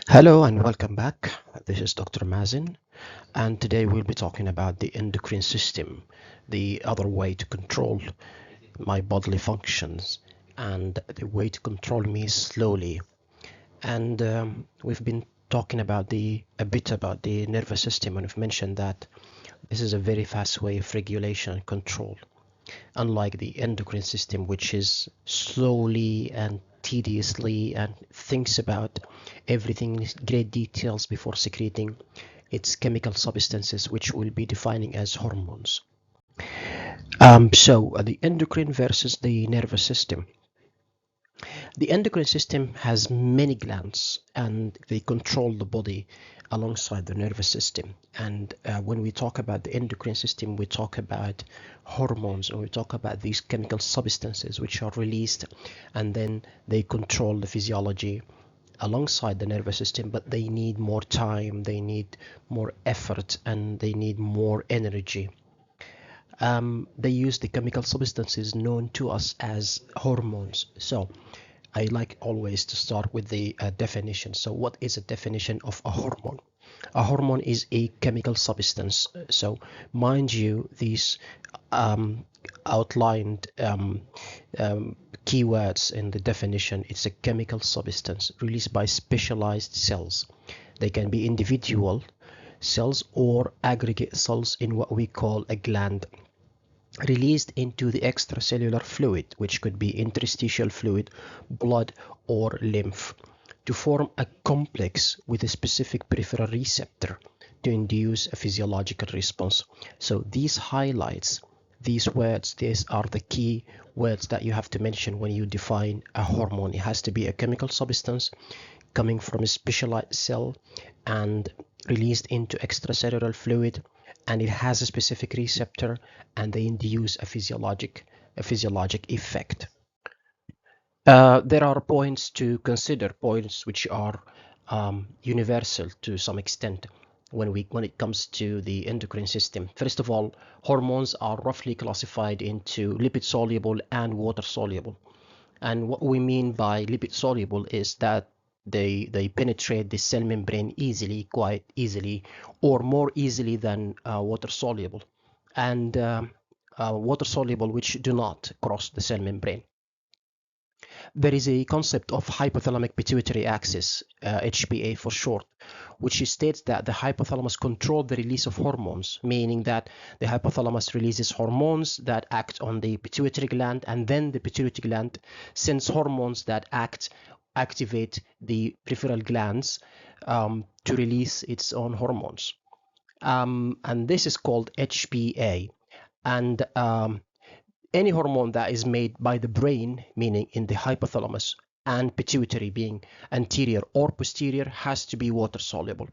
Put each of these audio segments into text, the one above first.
Hello and welcome back. This is Dr. Mazin, and today we'll be talking about the endocrine system, the other way to control my bodily functions, and the way to control me slowly. And we've been talking about a bit about the nervous system, and we've mentioned that this is a very fast way of regulation and control, unlike the endocrine system, which is slowly and tediously and thinks about everything in great details before secreting its chemical substances, which we'll be defining as hormones. The endocrine versus the nervous system. The endocrine system has many glands and they control the body alongside the nervous system. And when we talk about the endocrine system, we talk about hormones, and we talk about these chemical substances which are released and then they control the physiology alongside the nervous system, but they need more time, they need more effort, and they need more energy. They use the chemical substances known to us as hormones. So I like always to start with the definition. So what is a definition of a hormone? A hormone is a chemical substance. So mind you, these outlined keywords in the definition, it's a chemical substance released by specialized cells. They can be individual cells or aggregate cells in what we call a gland, released into the extracellular fluid, which could be interstitial fluid, blood, or lymph, to form a complex with a specific peripheral receptor to induce a physiological response. So these highlights, these words, these are the key words that you have to mention when you define a hormone. It has to be a chemical substance coming from a specialized cell and released into extracellular fluid, and it has a specific receptor, and they induce a physiologic effect. There are points to consider, points which are universal to some extent when it comes to the endocrine system. First of all, hormones are roughly classified into lipid soluble and water soluble. And what we mean by lipid soluble is that they penetrate the cell membrane easily, quite easily, or more easily than water soluble, and water soluble which do not cross the cell membrane. There is a concept of hypothalamic pituitary axis, HPA for short, which states that the hypothalamus controls the release of hormones, meaning that the hypothalamus releases hormones that act on the pituitary gland, and then the pituitary gland sends hormones that activate the peripheral glands to release its own hormones. And this is called HPA. And any hormone that is made by the brain, meaning in the hypothalamus, and pituitary being anterior or posterior, has to be water soluble.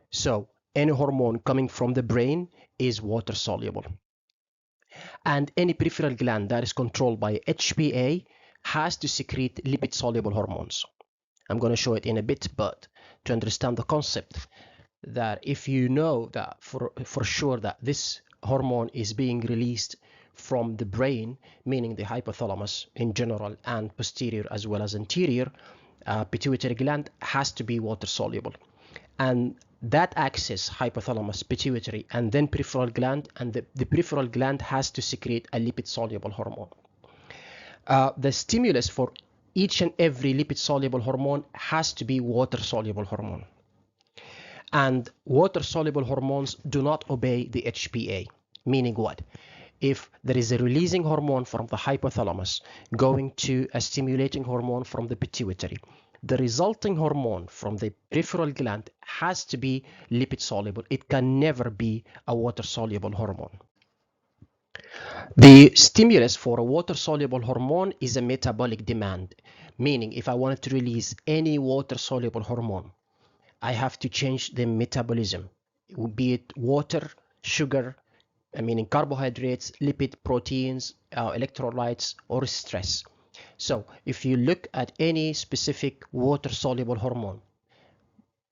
So any hormone coming from the brain is water soluble. And any peripheral gland that is controlled by HPA has to secrete lipid soluble hormones. I'm going to show it in a bit, but to understand the concept, that if you know that for sure that this hormone is being released from the brain, meaning the hypothalamus in general and posterior as well as anterior, pituitary gland has to be water soluble. And that axis, hypothalamus, pituitary, and then peripheral gland, and the peripheral gland has to secrete a lipid soluble hormone. The stimulus for each and every lipid soluble hormone has to be water soluble hormone. And water soluble hormones do not obey the HPA, meaning what? If there is a releasing hormone from the hypothalamus going to a stimulating hormone from the pituitary, the resulting hormone from the peripheral gland has to be lipid soluble. It can never be a water soluble hormone. The stimulus for a water soluble hormone is a metabolic demand, meaning if I wanted to release any water soluble hormone, I have to change the metabolism, be it water, sugar, meaning carbohydrates, lipid, proteins, electrolytes, or stress. So if you look at any specific water-soluble hormone,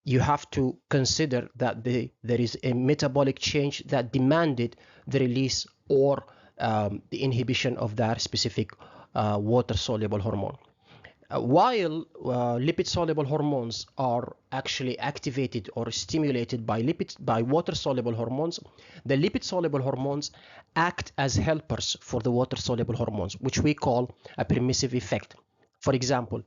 you have to consider that there is a metabolic change that demanded the release or the inhibition of that specific water-soluble hormone. While lipid-soluble hormones are actually activated or stimulated by water-soluble hormones, the lipid-soluble hormones act as helpers for the water-soluble hormones, which we call a permissive effect. For example,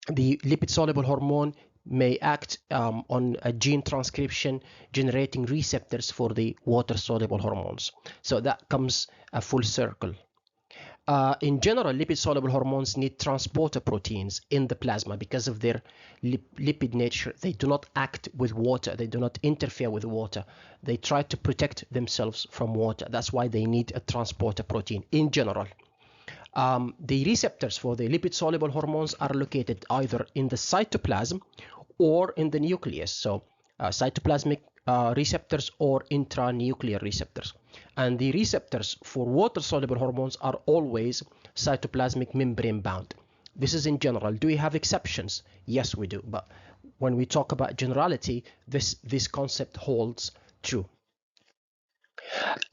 the lipid-soluble hormone may act on a gene transcription, generating receptors for the water-soluble hormones. So that comes a full circle. In general, lipid-soluble hormones need transporter proteins in the plasma because of their lipid nature. They do not act with water. They do not interfere with water. They try to protect themselves from water. That's why they need a transporter protein in general. The receptors for the lipid-soluble hormones are located either in the cytoplasm or in the nucleus. So cytoplasmic receptors or intranuclear receptors. And the receptors for water-soluble hormones are always cytoplasmic membrane bound. This is in general. Do we have exceptions? Yes, we do. But when we talk about generality, this concept holds true.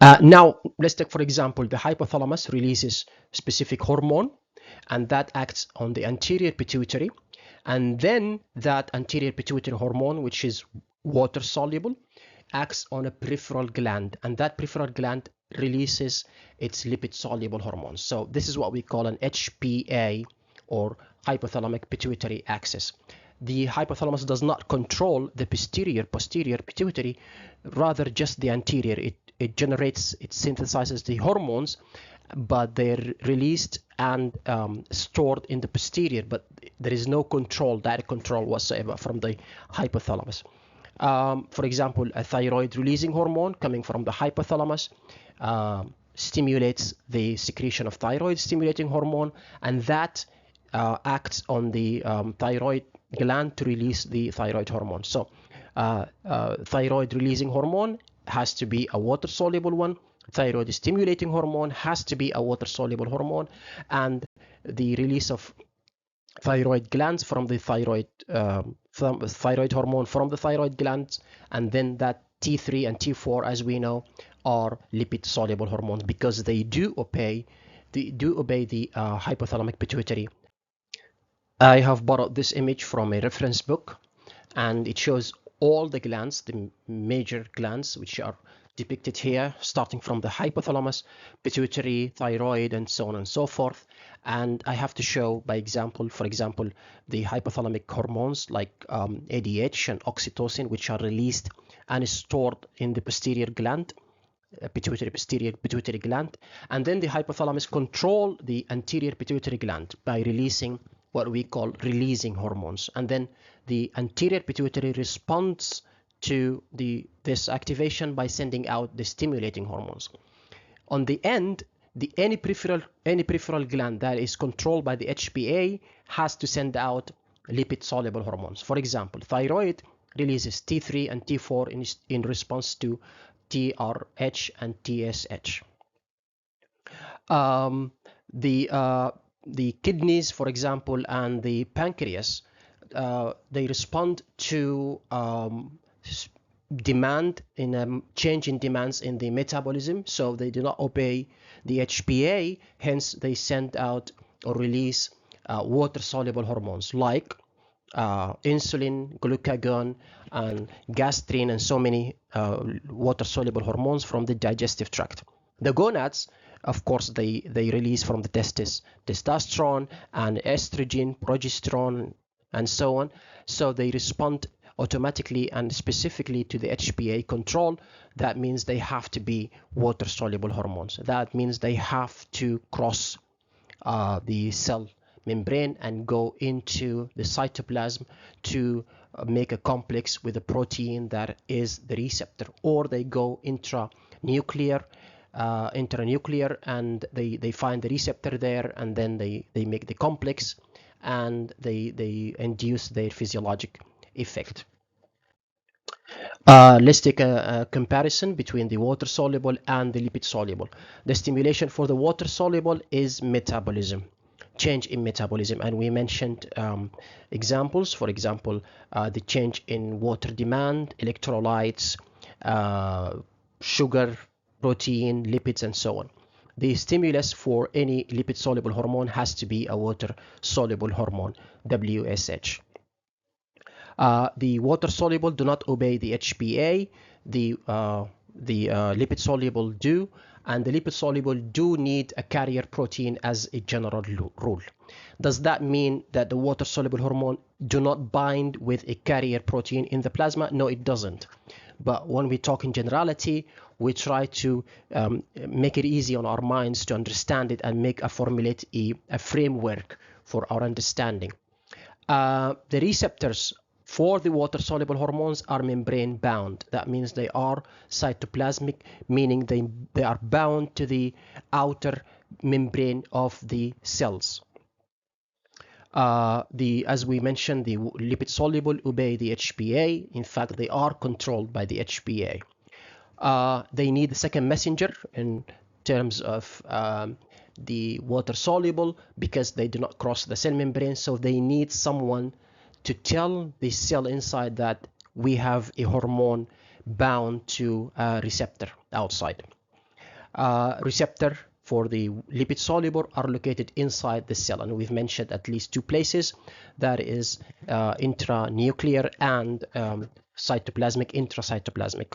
Now, let's take, for example, the hypothalamus releases specific hormone, and that acts on the anterior pituitary. And then that anterior pituitary hormone, which is water soluble, acts on a peripheral gland, and that peripheral gland releases its lipid soluble hormones. So this is what we call an HPA, or hypothalamic pituitary axis. The hypothalamus does not control the posterior pituitary, rather just the anterior. It generates, it synthesizes the hormones, but they're released and stored in the posterior, but there is no control, direct control whatsoever from the hypothalamus. For example, a thyroid releasing hormone coming from the hypothalamus stimulates the secretion of thyroid stimulating hormone, and that acts on the thyroid gland to release the thyroid hormone. So thyroid releasing hormone has to be a water soluble one. Thyroid stimulating hormone has to be a water soluble hormone, and the release of thyroid glands from the thyroid hormone from the thyroid glands, and then that T3 and T4, as we know, are lipid soluble hormones because they do obey the hypothalamic pituitary. I have borrowed this image from a reference book, and it shows all the glands, the major glands, which are depicted here, starting from the hypothalamus, pituitary, thyroid, and so on and so forth. And I have to show by example, for example, the hypothalamic hormones like ADH and oxytocin, which are released and stored in the posterior gland, posterior pituitary gland. And then the hypothalamus control the anterior pituitary gland by releasing what we call releasing hormones. And then the anterior pituitary responds to this activation by sending out the stimulating hormones. On the end, any peripheral gland that is controlled by the HPA has to send out lipid soluble hormones. For example, thyroid releases T3 and T4 in response to TRH and TSH. The kidneys, for example, and the pancreas, they respond to demand in a change in demands in the metabolism, so they do not obey the HPA. Hence, they send out or release water-soluble hormones like insulin, glucagon, and gastrin, and so many water-soluble hormones from the digestive tract. The gonads, of course, they release from the testes testosterone and estrogen, progesterone, and so on. So they respond automatically and specifically to the HPA control. That means they have to be water soluble hormones. That means they have to cross the cell membrane and go into the cytoplasm to make a complex with a protein that is the receptor, or they go intranuclear, and they find the receptor there, and then they make the complex, and they induce their physiologic effect. Let's take a comparison between the water soluble and the lipid soluble. The stimulation for the water soluble is metabolism, change in metabolism, and we mentioned examples. For example, the change in water demand, electrolytes, sugar, protein, lipids, and so on. the stimulus for any lipid-soluble hormone has to be a water-soluble hormone, WSH. The water-soluble do not obey the HPA. The lipid-soluble do, and the lipid-soluble do need a carrier protein as a general rule. Does that mean that the water-soluble hormone do not bind with a carrier protein in the plasma? No, it doesn't. But when we talk in generality, we try to make it easy on our minds to understand it and formulate a framework for our understanding. The receptors for the water-soluble hormones are membrane bound. That means they are cytoplasmic, meaning they are bound to the outer membrane of the cells. As we mentioned, the lipid-soluble obey the HPA. In fact, they are controlled by the HPA. They need a second messenger in terms of the water-soluble because they do not cross the cell membrane, so they need someone to tell the cell inside that we have a hormone bound to a receptor outside. Receptor for the lipid soluble are located inside the cell, and we've mentioned at least two places. That is intranuclear and cytoplasmic, intracytoplasmic.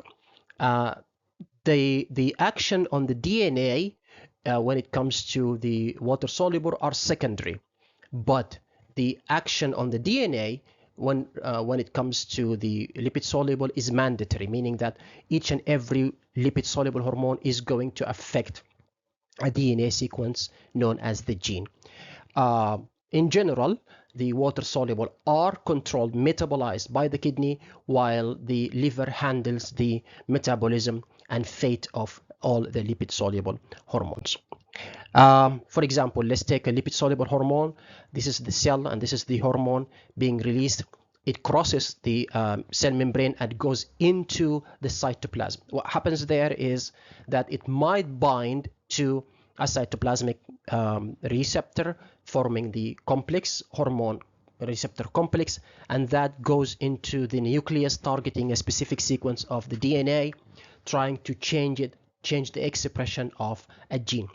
The action on the DNA when it comes to the water soluble are secondary, but the action on the DNA when it comes to the lipid soluble is mandatory, meaning that each and every lipid soluble hormone is going to affect a DNA sequence known as the gene. In general, the water soluble are controlled, metabolized by the kidney, while the liver handles the metabolism and fate of all the lipid soluble hormones. For example, let's take a lipid soluble hormone. This is the cell and this is the hormone being released. It crosses the cell membrane and goes into the cytoplasm. What happens there is that it might bind to a cytoplasmic receptor, forming the complex hormone receptor complex, and that goes into the nucleus, targeting a specific sequence of the DNA, trying to change the expression of a gene.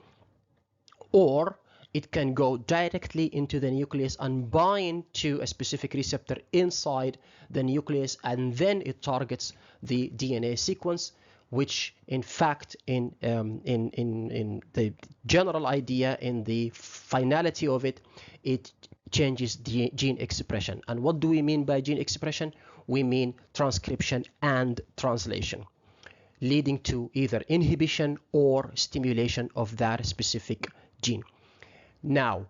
Or it can go directly into the nucleus and bind to a specific receptor inside the nucleus, and then it targets the DNA sequence, which in fact in the general idea, in the finality of it, it changes the gene expression. And what do we mean by gene expression? We mean transcription and translation, leading to either inhibition or stimulation of that specific gene. Now,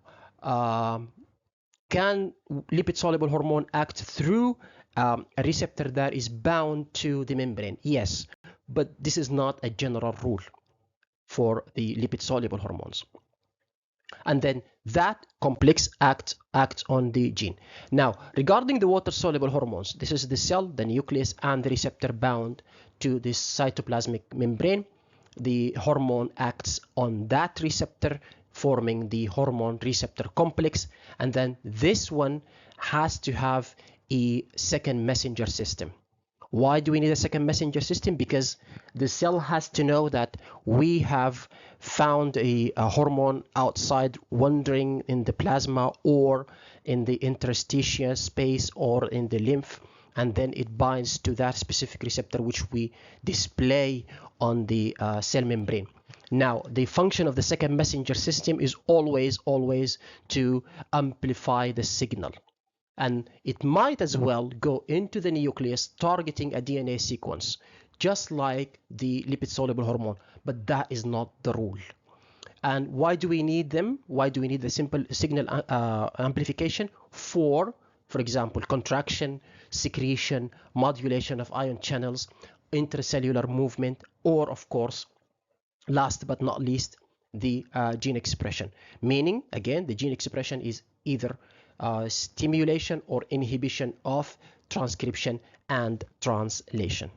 can lipid-soluble hormone act through a receptor that is bound to the membrane? Yes, but this is not a general rule for the lipid-soluble hormones. And then that complex acts on the gene. Now, regarding the water-soluble hormones, this is the cell, the nucleus, and the receptor bound to the cytoplasmic membrane. The hormone acts on that receptor, forming the hormone receptor complex, and then this one has to have a second messenger system. Why do we need a second messenger system? Because the cell has to know that we have found a hormone outside wandering in the plasma or in the interstitial space or in the lymph, and then it binds to that specific receptor which we display on the cell membrane. Now, the function of the second messenger system is always to amplify the signal. And it might as well go into the nucleus, targeting a DNA sequence, just like the lipid-soluble hormone. But that is not the rule. And why do we need them? Why do we need the simple signal amplification? For example, contraction, secretion, modulation of ion channels, intracellular movement, or of course, last but not least, the gene expression. Meaning, again, the gene expression is either stimulation or inhibition of transcription and translation.